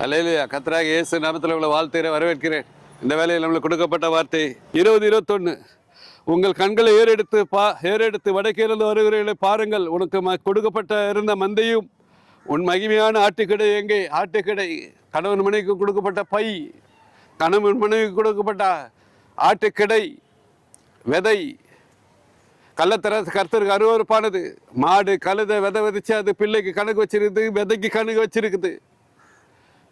அல்லேலூயா. கர்த்தராகிய இயேசு நாமத்தில் உங்களை வாழ்த்துகிறேன், வரவேற்கிறேன். இந்த வேலையில் நம்மளுக்கு கொடுக்கப்பட்ட வார்த்தை 20:21. உங்கள் கண்களை ஏறெடுத்து வடக்கிலிருந்து வருகிறவர்களை பாருங்கள். உனக்கு கொடுக்கப்பட்ட இருந்த மந்தையும் உன் மகிமையான ஆட்டுக்கடை எங்கே? ஆட்டுக்கடை கணவன் மனைவிக்கு கொடுக்கப்பட்ட பை, கணவன் மனைவிக்கு கொடுக்கப்பட்ட ஆட்டுக்கடை விதை. கள்ளத்தர கர்த்தருக்கு அருவருப்பானது. மாடு கழுதை விதை விதைச்சு அது பிள்ளைக்கு கணக்கு வச்சிருக்குது, விதைக்கு கணக்கு வச்சிருக்குது.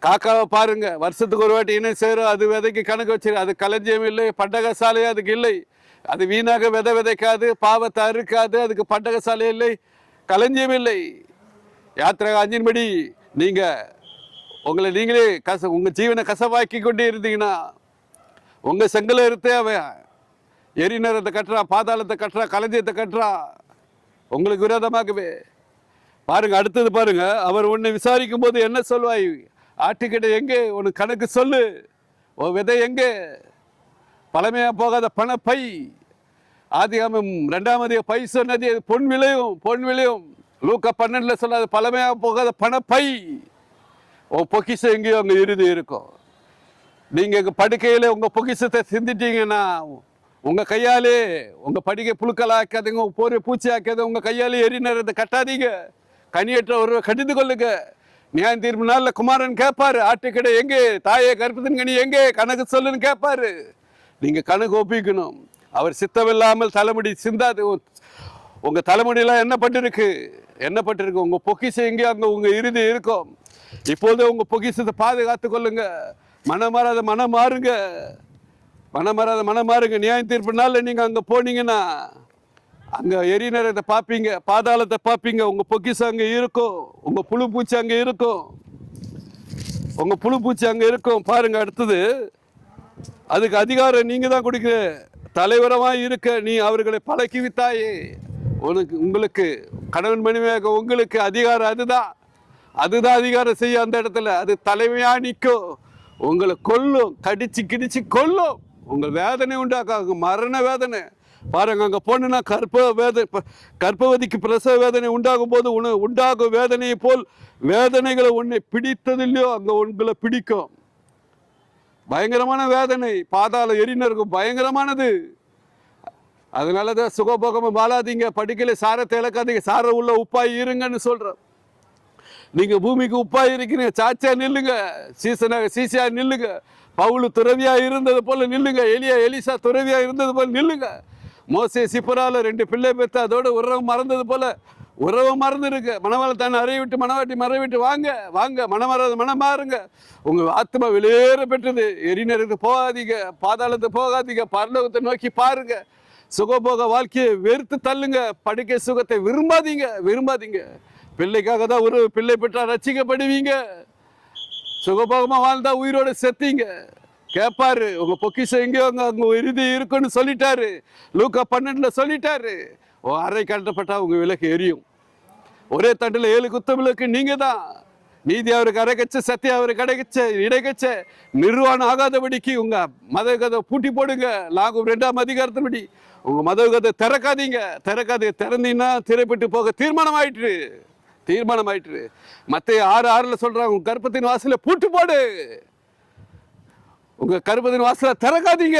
காக்காவை பாருங்க, வருஷத்துக்கு ஒரு வாட்டி இணை சேரும், அது விதைக்கு கணக்கு வச்சிருக்கு. அது களஞ்சியம் இல்லை, பண்டகசாலை அதுக்கு இல்லை. அது வீணாக விதை விதைக்காது, பாவத்தை அறுக்காது. அதுக்கு பண்டகசாலை இல்லை, களஞ்சியம் இல்லை. யாத்திரை 5 நீங்க உங்களை நீங்களே உங்க ஜீவனை கசவாக்கி கொண்டே இருந்தீங்கன்னா உங்க செங்கலை இருத்தே அவன் எரிநரத்தை கட்டுறா, பாதாளத்தை கட்டுறா, களஞ்சியத்தை கட்டுறா உங்களுக்கு விரோதமாகவே. பாருங்க, அடுத்தது பாருங்க. அவர் உன்னை விசாரிக்கும் போது என்ன சொல்வாய்? ஆட்டுக்கிட்ட எங்கே? உனக்கு கணக்கு சொல்லு. உன் விதை எங்கே? பழமையா போகாத பணப்பை. ஆதிகாமம் 2 பை சொன்னது பொன் விளையும், பொன் விளையும். லூக்கா 12 சொல்லாது பழமையா போகாத பணப்பை. உன் பொக்கிஷம் எங்கேயோ அங்கே இறுதி இருக்கும். நீங்க எங்க படுக்கையில உங்க பொக்கிஷத்தை சிந்திட்டீங்கன்னா உங்க கையாலே உங்க படுக்கை புழுக்கள் ஆக்காதீங்க, போரை பூச்சி ஆக்காத. உங்க கையாலே எரிநரத்தை கட்டாதீங்க. கனியற்ற ஒருவர் கடிந்து கொள்ளுங்க. நியாய தீர்ப்பு நாளில் குமாரன் கேட்பாரு, ஆட்டுக்கடை எங்கே? தாயே கருப்பத்தின் கனி எங்கே? கணக்கு சொல்லுன்னு கேட்பாரு. நீங்க கணக்கு ஒப்பிக்கணும். அவர் சித்தமில்லாமல் தலைமுடி சிந்தாது. உங்க தலைமுடியெல்லாம் என்ன பட்டிருக்கு? என்ன பட்டிருக்கு? உங்க பொக்கிஷம் எங்கே? அங்க உங்க இறுதி இருக்கும். இப்போதே உங்க பொக்கிஷத்தை பாதுகாத்து கொள்ளுங்க. மனம் மாறுங்க. மனம் மாறுங்க. நியாய தீர்ப்பு நாளில் நீங்க அங்க போனீங்கன்னா அங்க எரிநரத்தை பார்ப்பீங்க, பாதாளத்தை பார்ப்பீங்க. உங்க பொக்கிஷம் அங்க இருக்கும், உங்க புழு பூச்சி அங்க இருக்கும், உங்க புழு பூச்சி அங்க இருக்கும். பாருங்க, அடுத்தது அதுக்கு அதிகாரம் நீங்க தான் கொடுக்கிற. தலைவரமா இருக்க நீ அவர்களை பழக்கி வித்தாயே. உங்களுக்கு கணவன் மனைவியாக உங்களுக்கு அதிகாரம் அதுதான் அதிகாரம் செய்ய. அந்த இடத்துல அது தலைமையா நிற்கும். உங்களை கொல்லும், கடிச்சு கிடிச்சு கொல்லும். உங்கள் வேதனை உண்டாக்காங்க, மரண வேதனை. பாருங்க, அங்க போனா கர்ப்பவதிக்கு பிரசவ வேதனை உண்டாகும் போது உண்டாகும் வேதனையை போல் வேதனைகளை உன்னை பிடித்ததில்லையோ அங்க உங்களை பிடிக்கும். பயங்கரமான வேதனை. பாதாள எரிநருக்கும் பயங்கரமானது. அதனாலதான் சுகபோகமா வாழாதீங்க. படுக்கையில சாரத்தை இழக்காதீங்க. சார உள்ள உப்பாய் இருங்கன்னு சொல்ற. நீங்க பூமிக்கு உப்பாய் இருக்கிறீங்க. சாட்சியா நில்லுங்க, சீசியா நில்லுங்க. பவுலு துறவியா இருந்தது போல நில்லுங்க. எலிசா துறவியா இருந்தது போல நில்லுங்க. மோசே சிப்பரால 2 பிள்ளை பெற்று அதோட உறவு மறந்தது போல உறவு மறந்துருக்கு. மனவாள தானே அறைய மனவாட்டி மறைவிட்டு வாங்க மனம் மாறுங்க. உங்க ஆத்மா வெளியேற பெற்றது. எரிநருக்கு போகாதீங்க, பாதாளத்தை போகாதீங்க, பரலோகத்தை நோக்கி பாருங்க. சுகபோக வாழ்க்கையை வெறுத்து தள்ளுங்க. படுக்கை சுகத்தை விரும்பாதீங்க. பிள்ளைக்காக தான் ஒரு பிள்ளை பெற்றா ரட்சிக்கப்படுவீங்க. சுகபோகமா வாழ்ந்தா உயிரோட செத்தீங்க. கேட்பாரு, உங்க பொக்கிஷம் எங்கேயோ அங்க இறுதி இருக்குன்னு சொல்லிட்டாரு. லூக்கா 12 சொல்லிட்டாரு. அறை கட்டப்பட்டா உங்க விளக்கு எரியும். ஒரே தண்டில் 7 குத்த விளக்கு நீங்க தான். நீதி அவருக்கு அரைக்கச்ச, சத்தியம் அவருக்கு இடைக்கச்ச. நிர்வாணம் ஆகாதபடிக்கு உங்க மதகதை பூட்டி போடுங்க. லாகும் 2ஆம் அதிகாரத்தின்படி உங்க மதகதை திறக்காதீங்க. திறந்தீங்கன்னா திரைப்பட்டு போக தீர்மானம் ஆயிற்று. மத்தேயு 6:6 சொல்றாங்க, உங்க கர்ப்பத்தின் வாசல பூட்டு போடு. உங்க கர்ப்பத்தின் வாசல திறக்காதீங்க.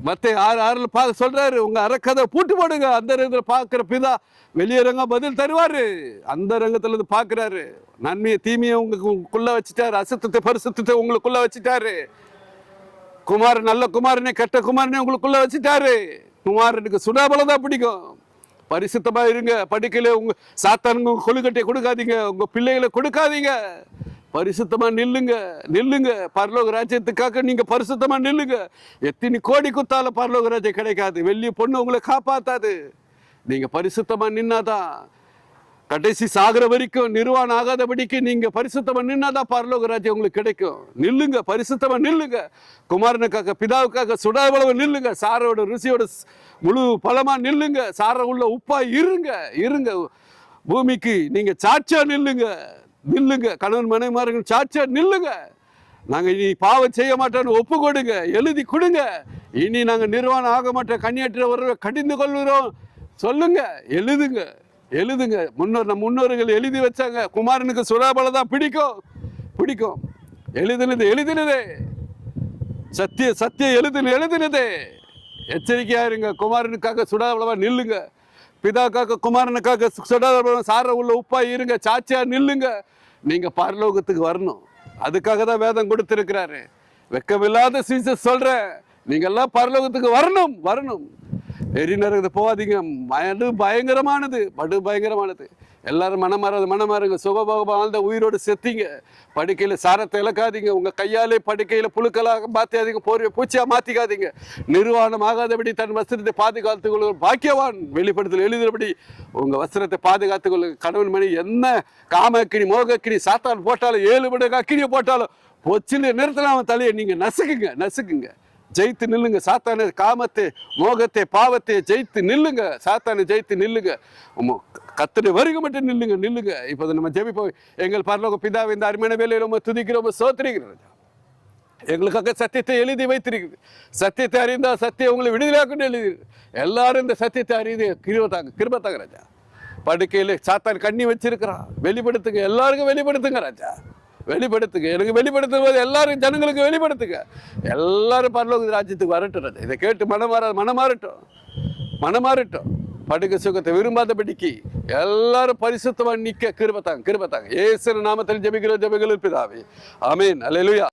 மத்தேயு 6:6 சொல்றாரு, உங்க அறக்கதை பூட்டு போடுங்க. அந்த ரங்கத்துல பாக்குற பிதா வெளியரங்க பதில் தருவாரு. அந்த ரங்கத்துல இருந்து பாக்குறாரு. நன்மையை தீமையை உங்களுக்குள்ள வச்சுட்டாரு. அசுத்தத்தை பரிசுத்தத்தை உங்களுக்குள்ள வச்சுட்டாரு. நல்ல குமாரனை கெட்ட குமாரனை உங்களுக்குள்ள வச்சுட்டாரு. குமாரனுக்கு சுடாபலம் தான் பிடிக்கும். பரிசுத்தமா இருங்க. படுக்கையில உங்க சாத்தானுங்க கொழுக்கட்டையை கொடுக்காதீங்க. உங்க பிள்ளைகளை கொடுக்காதீங்க. பரிசுத்தமா நில்லுங்க. பரலோக ராஜ்யத்துக்காக நீங்க பரிசுத்தமா நில்லுங்க. எத்தனை கோடி குத்தால பரலோக ராஜ்யம் கிடைக்காது. வெள்ளி பொண்ணு உங்களை காப்பாத்தாது. நீங்க பரிசுத்தமா நின்னாதான் கடைசி சாகர வரைக்கும் நிர்வாணம் ஆகாதபடிக்கு நீங்க பரிசுத்தமா நின்னாதான் பரலோக ராஜ்யம் உங்களுக்கு கிடைக்கும். நில்லுங்க, பரிசுத்தமா நில்லுங்க. குமாரனுக்காக பிதாவுக்காக சுடாவளவு நில்லுங்க. சாரோட ருசியோட முழு பலமா நில்லுங்க. சார உள்ள உப்பா இருங்க. பூமிக்கு நீங்க சாட்சியா நில்லுங்க. கணவன் மனைவிமார்கள் சாட்சியா நில்லுங்க. நாங்க இனி பாவம் செய்ய மாட்டோம்னு ஒப்பு கொடுங்க, எழுதி கொடுங்க. இனி நாங்க நிர்வாணம் ஆக மாட்டோம், கண்ணியற்ற ஒருவரை கடிந்து கொள்கிறோம் சொல்லுங்க. எழுதுங்க. நம் முன்னோர்கள் எழுதி வச்சாங்க. குமாரனுக்கு சுறாபல தான் பிடிக்கும், பிடிக்கும். எழுதினதே சத்திய எழுதினதே. எச்சரிக்கையா இருங்க. குமாரனுக்காக சுடாதளவா நில்லுங்க. பிதாக்காக குமாரனுக்காக சுடாதளவா சார உள்ள உப்பா இருங்க. சாட்சியா நில்லுங்க. நீங்க பரலோகத்துக்கு வரணும். அதுக்காக தான் வேதம் கொடுத்திருக்கிறாரு. வெக்கமில்லாத சீசஸ் சொல்றேன், நீங்க எல்லாம் பரலோகத்துக்கு வரணும். எரிநரகத்தை போகாதீங்க. பயங்கரமானது. எல்லாரும் மனமாறுங்க. சுகபோக வாழ்ந்த உயிரோடு செத்தீங்க. படுக்கையில் சாரத்தை இழக்காதீங்க. உங்க கையாலே படுக்கையில புழுக்களாக மாத்தாதீங்க. போர்வை பூச்சியா மாத்திக்காதீங்க. நிர்வாணம் ஆகாதபடி தன் வஸ்திரத்தை பாதுகாத்துக் கொள்ளுங்க. பாக்கியவான் வெளிப்படுத்தல் எழுதுறபடி உங்க வஸ்திரத்தை பாதுகாத்துக் கொள்ளுங்க. கணவன் மணி என்ன காமக்கினி மோகக்கினி சாத்தான் போட்டாலும் 7 மடங்கு அக்கினியை போட்டாலும் பொச்சில நிறுத்தினா அவன் தலையை நீங்க நசுக்குங்க. ஜெயித்து நில்லுங்க. சாத்தான காமத்தை மோகத்தை பாவத்தை ஜெயித்து நில்லுங்க. சாத்தானை ஜெயித்து நில்லுங்க. கர்த்தருடைய வருகை மட்டும் நில்லுங்க. இப்போது நம்ம ஜெபிப்போம். எங்கள் பரலோக பிதாவே, இந்த அருமையான வேலையில் நம்ம துதிக்கிறோம், சோத்திரிக்கிறோம். எங்களுக்காக சத்தியத்தை எழுதி வைத்திருக்கிறது. சத்தியத்தை அறிந்தால் சத்தியம் உங்களை விடுதலையாக்குன்னு எழுதி. எல்லாரும் இந்த சத்தியத்தை அறிந்து கிருபை தாங்க ராஜா. படுக்கையில் சாத்தான் கண்ணி வச்சிருக்கிறான். வெளிப்படுத்துங்க. எல்லாருக்கும் வெளிப்படுத்துங்க ராஜா. வெளிப்படுத்துங்க. எனக்கு வெளிப்படுத்தும் போது எல்லாரும் ஜனங்களுக்கு வெளிப்படுத்துங்க. எல்லாரும் பரலோக ராஜ்யத்துக்கு வரட்டும். இதை கேட்டு மனமாறட்டும். படுக்க சுகத்தை விரும்பாதபடிக்கு எல்லாரும் பரிசுத்தமா நிக்க கிருபை தாங்க. இயேசு நாமத்தில் ஜெபிக்கிற ஜெபங்கள் பிதாவே. ஆமென். அல்லேலூயா.